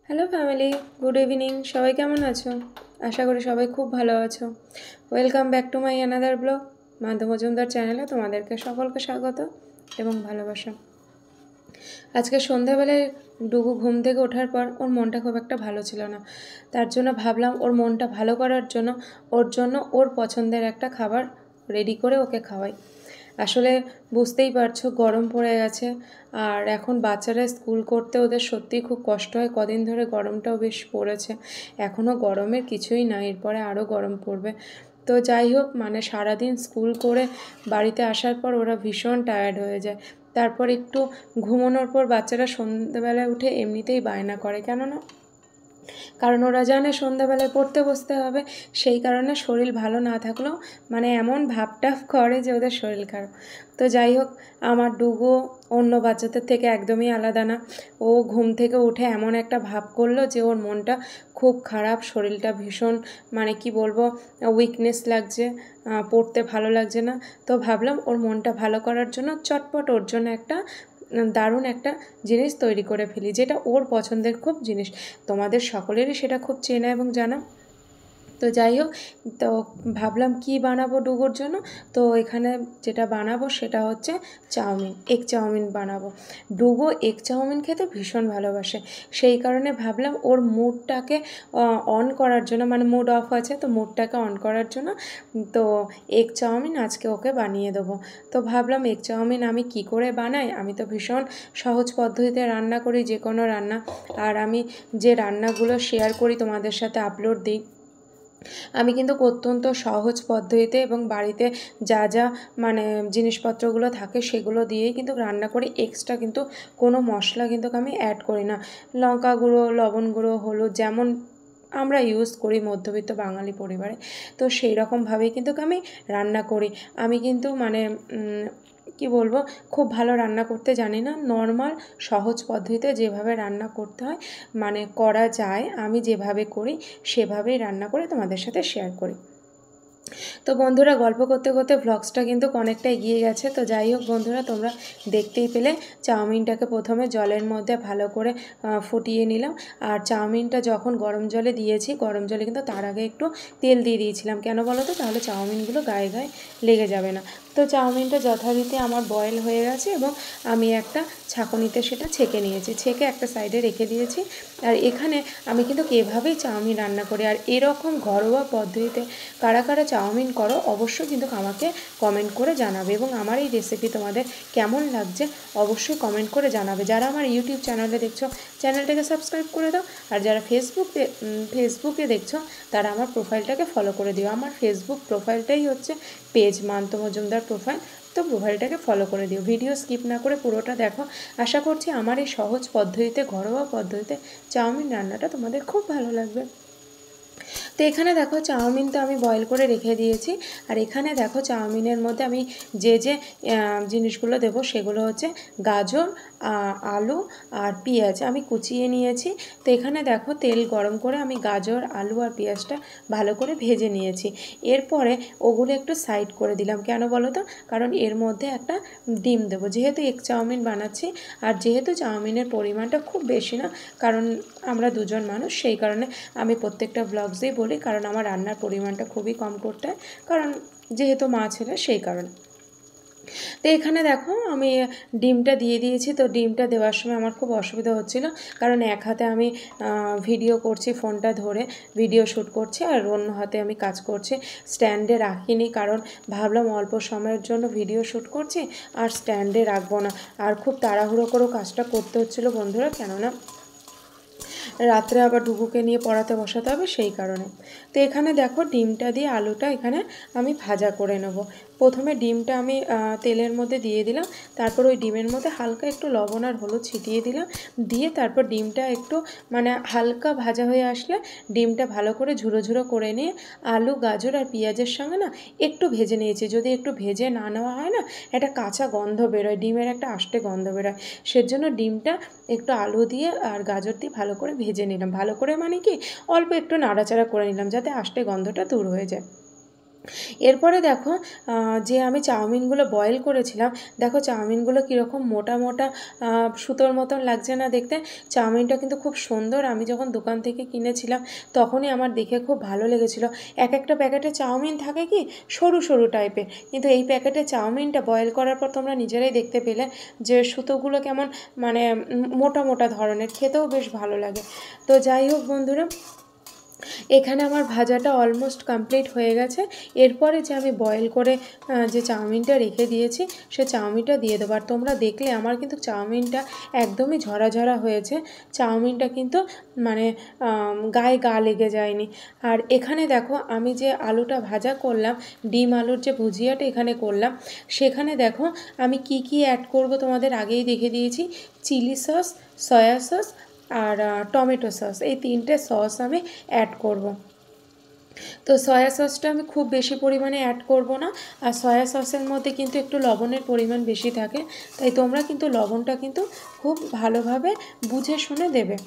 Hello family, good evening. সবাই কেমন আছো? আশা করি সবাই খুব ভালো আছো। Welcome back to my another blog. Madhab Majumdar চ্যানেলে তোমাদেরকে সকলকে স্বাগত এবং ভালোবাসা। আজকে সন্ধ্যাবেলায় ডুগু ঘুম থেকে ওঠার পর ওর মনটা খুব একটা ভালো ছিল না। তার জন্য ভাবলাম ওর মনটা ভালো করার জন্য ওর পছন্দের একটা খাবার রেডি করে ওকে খাওয়াই। আসলে বুঝতেই পারছো, গরম পড়ে গেছে আর এখন বাচ্চারা স্কুল করতে ওদের সত্যিই খুব কষ্ট হয়। কদিন ধরে গরমটাও বেশ পড়েছে, এখনও গরমের কিছুই না, এরপরে আরও গরম পড়বে। তো যাই হোক, সারাদিন স্কুল করে বাড়িতে আসার পর ওরা ভীষণ টায়ার্ড হয়ে যায়। তারপর একটু ঘুমানোর পর বাচ্চারা সন্ধ্যেবেলায় উঠে এমনিতেই বায়না করে, কেননা কারণ ওরা জানে সন্ধ্যাবেলায় পড়তে বসতে হবে। সেই কারণে শরীর ভালো না থাকলেও এমন ভাবটাপ করে যে ওদের শরীর খারাপ। তো যাই হোক, আমার ডুগু অন্য বাচ্চাদের থেকে একদমই আলাদা না। ও ঘুম থেকে উঠে এমন একটা ভাব করলো যে ওর মনটা খুব খারাপ, শরীরটা ভীষণ কি বলবো, উইকনেস লাগছে, পড়তে ভালো লাগছে না। তো ভাবলাম ওর মনটা ভালো করার জন্য চটপট ওর জন্য একটা দারুণ একটা জিনিস তৈরি করে ফেলি, যেটা ওর পছন্দের খুব জিনিস। তোমাদের সকলেরই সেটা খুব চেনা এবং জানা। তো যাই হোক, তো ভাবলাম কি বানাবো ডুগুর জন্য। তো এখানে যেটা বানাবো সেটা হচ্ছে চাউমিন, এগ চাউমিন বানাবো। ডুগু এগ চাউমিন খেতে ভীষণ ভালোবাসে। সেই কারণে ভাবলাম ওর মুডটাকে অন করার জন্য, মুড অফ আছে তো মুডটাকে অন করার জন্য তো এগ চাউমিন আজকে ওকে বানিয়ে দেবো। তো ভাবলাম এগ চাউমিন আমি কি করে বানাই। আমি তো ভীষণ সহজ পদ্ধতিতে রান্না করি, যে কোনো রান্না। আর আমি যে রান্নাগুলো শেয়ার করি তোমাদের সাথে আপলোড দিই, আমি কিন্তু অত্যন্ত সহজ পদ্ধতিতে এবং বাড়িতে যা যা জিনিসপত্রগুলো থাকে সেগুলো দিয়েই কিন্তু রান্না করি। এক্সট্রা কিন্তু কোনো মশলা কিন্তু আমি অ্যাড করি না। লঙ্কা গুঁড়ো, লবণ গুঁড়ো, হলুদ যেমন আমরা ইউজ করি মধ্যবিত্ত বাঙালি পরিবারে, তো সেই রকমভাবেই কিন্তু আমি রান্না করি। আমি কিন্তু কি বলবো, খুব ভালো রান্না করতে জানি না। নর্মাল সহজ পদ্ধতিতে যেভাবে রান্না করতে হয়, করা যায়, আমি যেভাবে করি সেভাবেই রান্না করে তোমাদের সাথে শেয়ার করি। তো বন্ধুরা, গল্প করতে করতে ভ্লগসটা কিন্তু অনেকটা এগিয়ে গেছে। তো যাই হোক বন্ধুরা, তোমরা দেখতেই পেলে চাউমিনটাকে প্রথমে জলের মধ্যে ভালো করে ফুটিয়ে নিলাম। আর চাউমিনটা যখন গরম জলে দিয়েছি, গরম জলে কিন্তু তার আগে একটু তেল দিয়ে দিয়েছিলাম। কেন বলো তো? তাহলে চাউমিনগুলো গায়ে গায়ে লেগে যাবে না। তো চাউমিনটা যথারীতি আমার বয়েল হয়ে গেছে এবং আমি একটা ছাঁকনিতে সেটা ছেঁকে নিয়েছি, ছেঁকে একটা সাইডে রেখে দিয়েছি। আর এখানে আমি কিন্তু এভাবেই চাউমিন রান্না করি। আর এরকম ঘরোয়া পদ্ধতিতে কারা কারা চাউমিন করো অবশ্যই কিন্তু আমাকে কমেন্ট করে জানাবে, এবং আমার এই রেসিপি তোমাদের কেমন লাগছে অবশ্যই কমেন্ট করে জানাবে। যারা আমার ইউটিউব চ্যানেলে দেখছো, চ্যানেলটাকে সাবস্ক্রাইব করে দাও। আর যারা ফেসবুকে দেখছো, তারা আমার প্রোফাইলটাকে ফলো করে দিও। আমার ফেসবুক প্রোফাইলটাই হচ্ছে পেজ মান্ত মজুমদার প্রোফাইল। তো প্রোফাইলটাকে ফলো করে দিও, ভিডিও স্কিপ না করে পুরোটা দেখো। আশা করছি আমার এই সহজ পদ্ধতিতে, ঘরোয়া পদ্ধতিতে চাউমিন রান্নাটা তোমাদের খুব ভালো লাগবে। তো এখানে দেখো চাউমিন তো আমি বয়েল করে রেখে দিয়েছি। আর এখানে দেখো চাউমিনের মধ্যে আমি যে যে জিনিসগুলো দেবো সেগুলো হচ্ছে গাজর, আলু আর পেঁয়াজ আমি কুচিয়ে নিয়েছি। তো এখানে দেখো তেল গরম করে আমি গাজর, আলু আর পেঁয়াজটা ভালো করে ভেজে নিয়েছি। এরপরে ওগুলো একটু সাইড করে দিলাম। কেন বলো তো? কারণ এর মধ্যে একটা ডিম দেবো, যেহেতু এগ চাউমিন বানাচ্ছি। আর যেহেতু চাউমিনের পরিমাণটা খুব বেশি না, কারণ আমরা দুজন মানুষ, সেই কারণে আমি প্রত্যেকটা ব্লগসেই বলি, কারণ আমার রান্নার পরিমাণটা খুবই কম করতে হয়, কারণ যেহেতু মা ছেলে সেই কারণে। তো এখানে দেখো আমি ডিমটা দিয়ে দিয়েছি। তো ডিমটা দেওয়ার সময় আমার খুব অসুবিধা হচ্ছিল, কারণ এক হাতে আমি ভিডিও করছি, ফোনটা ধরে ভিডিও শ্যুট করছি, আর অন্য হাতে আমি কাজ করছি। স্ট্যান্ডে রাখিনি, কারণ ভাবলাম অল্প সময়ের জন্য ভিডিও শ্যুট করছি আর স্ট্যান্ডে রাখবো না। আর খুব তাড়াহুড়ো করেও কাজটা করতে হচ্ছিলো বন্ধুরা, কেননা রাত্রে আবার ডুগুকে নিয়ে পড়াতে বসাতে হবে, সেই কারণে। তো এখানে দেখো ডিমটা দিয়ে আলুটা এখানে আমি ভাজা করে নেব। প্রথমে ডিমটা আমি তেলের মধ্যে দিয়ে দিলাম, তারপর ওই ডিমের মধ্যে হালকা একটু লবণ আর হলুদ ছিটিয়ে দিলাম, দিয়ে তারপর ডিমটা একটু হালকা ভাজা হয়ে আসলে ডিমটা ভালো করে ঝুরো ঝুরো করে নিয়ে আলু, গাজর আর পেঁয়াজের সঙ্গে একটু ভেজে নিয়েছি। যদি একটু ভেজে না নেওয়া হয় না, একটা কাঁচা গন্ধ বেরোয়, ডিমের একটা আষ্টে গন্ধ বেরোয়। সেজন্য ডিমটা একটু আলু দিয়ে আর গাজর দিয়ে ভালো করে ভেজে নিলাম। ভালো করে কি অল্প একটু নাড়াচাড়া করে নিলাম, যাতে আষ্টে গন্ধটা দূর হয়ে যায়। এরপরে দেখো যে আমি চাউমিনগুলো বয়েল করেছিলাম, দেখো চাউমিনগুলো কীরকম মোটা মোটা সুতোর মতন লাগছে না দেখতে। চাউমিনটা কিন্তু খুব সুন্দর, আমি যখন দোকান থেকে কিনেছিলাম তখনই আমার দেখে খুব ভালো লেগেছিলো। এক একটা প্যাকেটে চাউমিন থাকে কি সরু সরু টাইপের, কিন্তু এই প্যাকেটে চাউমিনটা বয়েল করার পর তোমরা নিজেরাই দেখতে পেলে যে সুতোগুলো কেমন মানে মোটা মোটা ধরনের, খেতেও বেশ ভালো লাগে। তো যাই হোক বন্ধুরা, এখানে আমার ভাজাটা অলমোস্ট কমপ্লিট হয়ে গেছে। এরপরে যে আমি বয়েল করে যে চাউমিনটা রেখে দিয়েছি সে চাউমিনটা দিয়ে দেবো। আর তোমরা দেখলে আমার কিন্তু চাউমিনটা একদমই ঝরা ঝরা হয়েছে, চাউমিনটা কিন্তু মানে গায়ে গা লেগে যায়নি। আর এখানে দেখো আমি যে আলুটা ভাজা করলাম, ডিম আলুর যে ভুজিয়াটা এখানে করলাম, সেখানে দেখো আমি কি কি অ্যাড করব তোমাদের আগেই দেখে দিয়েছি। চিলি সস, সয়া সস আর টমেটো সস, এই তিনটে সস আমি অ্যাড করব। তো সয়া সসটা আমি খুব বেশি পরিমাণে অ্যাড করব না, আর সয়া সসের মধ্যে কিন্তু একটু লবণের পরিমাণ বেশি থাকে, তাই তোমরা কিন্তু লবণটা কিন্তু খুব ভালোভাবে বুঝে শুনে দেবে,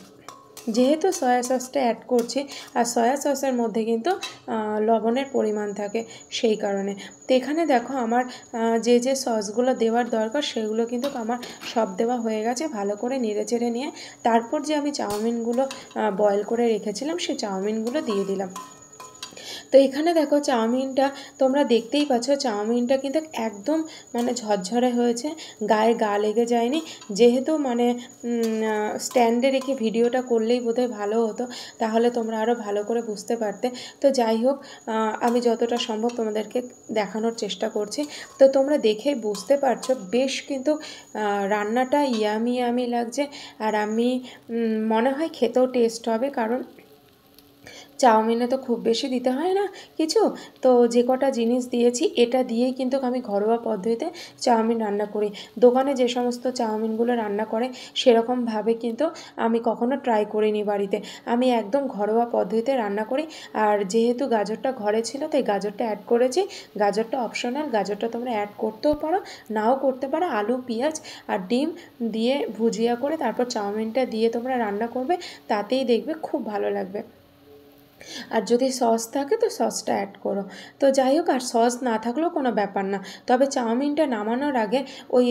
যেহেতু সয়া সসটা অ্যাড করছি আর সয়া সসের মধ্যে কিন্তু লবণের পরিমাণ থাকে সেই কারণে। তো এখানে দেখো আমার যে যে সসগুলো দেওয়ার দরকার সেগুলো কিন্তু আমার সব দেওয়া হয়ে গেছে। ভালো করে নেড়ে চেড়ে নিয়ে তারপর যে আমি চাউমিনগুলো বয়েল করে রেখেছিলাম সেই চাউমিনগুলো দিয়ে দিলাম। তো এখানে দেখো চাউমিনটা তোমরা দেখতেই পাচ্ছ, চাউমিনটা কিন্তু একদম মানে ঝরঝরে হয়েছে, গায়ে গা লেগে যায়নি। যেহেতু মানে স্ট্যান্ডে রেখে ভিডিওটা করলেই বোধহয় ভালো হতো, তাহলে তোমরা আরও ভালো করে বুঝতে পারতে। তো যাই হোক, আমি যতটা সম্ভব তোমাদেরকে দেখানোর চেষ্টা করছি। তো তোমরা দেখে বুঝতে পারছো বেশ কিন্তু রান্নাটা ইয়ামি ইয়ামি লাগছে, আর আমি মনে হয় খেতেও টেস্ট হবে, কারণ চাউমিনে তো খুব বেশি দিতে হয় না কিছু। তো যে কটা জিনিস দিয়েছি এটা দিয়েই কিন্তু আমি ঘরোয়া পদ্ধতিতে চাউমিন রান্না করি। দোকানে যে সমস্ত চাউমিনগুলো রান্না করে সেরকমভাবে কিন্তু আমি কখনো ট্রাই করিনি বাড়িতে, আমি একদম ঘরোয়া পদ্ধতিতে রান্না করি। আর যেহেতু গাজরটা ঘরে ছিল তাই গাজরটা অ্যাড করেছি। গাজরটা অপশনাল, গাজরটা তোমরা অ্যাড করতেও পারো নাও করতে পারো। আলু, পেঁয়াজ আর ডিম দিয়ে ভুজিয়া করে তারপর চাউমিনটা দিয়ে তোমরা রান্না করবে, তাতেই দেখবে খুব ভালো লাগবে। আর যদি সস থাকে তো সসটা অ্যাড করো। তো যাই হোক, আর সস না থাকলেও কোনো ব্যাপার না। তবে চাউমিনটা নামানোর আগে ওই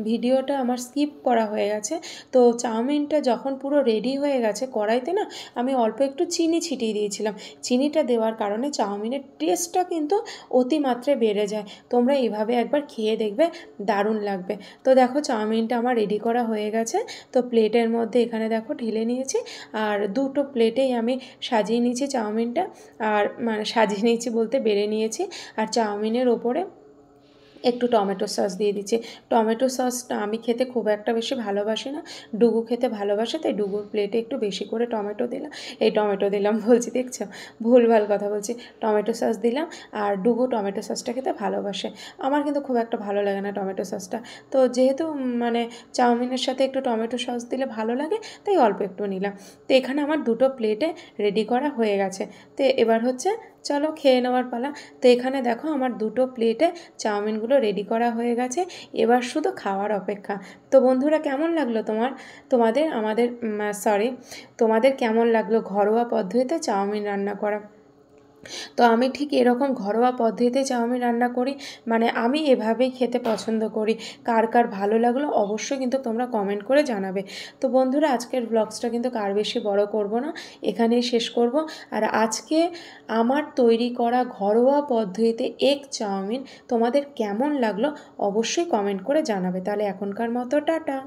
ভিডিওটা আমার স্কিপ করা হয়ে গেছে। তো চাউমিনটা যখন পুরো রেডি হয়ে গেছে কড়াইতে না আমি অল্প একটু চিনি ছিটিয়ে দিয়েছিলাম। চিনিটা দেওয়ার কারণে চাউমিনের টেস্টটা কিন্তু অতিমাত্রায় বেড়ে যায়। তোমরা এইভাবে একবার খেয়ে দেখবে, দারুণ লাগবে। তো দেখো চাউমিনটা আমার রেডি করা হয়ে গেছে। তো প্লেটের মধ্যে এখানে দেখো ঢেলে নিয়েছি, আর দুটো প্লেটেই আমি সাজিয়ে নিয়েছি চাউমিনটা। আর মানে সাজিয়ে নিয়েছি বলতে বেড়ে নিয়েছি, আর চাউমিনের ওপরে একটু টমেটো সস দিয়ে দিচ্ছি। টমেটো সসটা আমি খেতে খুব একটা বেশি ভালোবাসি না, ডুগু খেতে ভালোবাসে, তাই ডুগুর প্লেটে একটু বেশি করে টমেটো দিলাম বলছি, দেখছো ভুলভাল কথা বলছি। টমেটো সস দিলাম, আর ডুগু টমেটো সসটা খেতে ভালোবাসে, আমার কিন্তু খুব একটা ভালো লাগে না টমেটো সসটা। তো যেহেতু মানে চাউমিনের সাথে একটু টমেটো সস দিলে ভালো লাগে তাই অল্প একটু নিলাম। তো এখানে আমার দুটো প্লেটে রেডি করা হয়ে গেছে। তো এবার হচ্ছে চলো খেয়ে নেওয়ার পালা। তো এখানে দেখো আমার দুটো প্লেটে চাউমিনগুলো রেডি করা হয়ে গেছে, এবার শুধু খাওয়ার অপেক্ষা। তো বন্ধুরা কেমন লাগলো তোমাদের কেমন লাগলো ঘরোয়া পদ্ধতিতে চাউমিন রান্না করা? তো আমি ঠিক এরকম ঘরোয়া পদ্ধতিতে চাউমিন রান্না করি, মানে আমি এভাবেই খেতে পছন্দ করি। কার কার ভালো লাগলো অবশ্যই কিন্তু তোমরা কমেন্ট করে জানাবে। তো বন্ধুরা আজকের ব্লগসটা কিন্তু কার বেশি বড় করব না, এখানেই শেষ করব। আর আজকে আমার তৈরি করা ঘরোয়া পদ্ধতিতে এগ চাউমিন তোমাদের কেমন লাগলো অবশ্যই কমেন্ট করে জানাবে। তাহলে এখনকার মতো টাটা।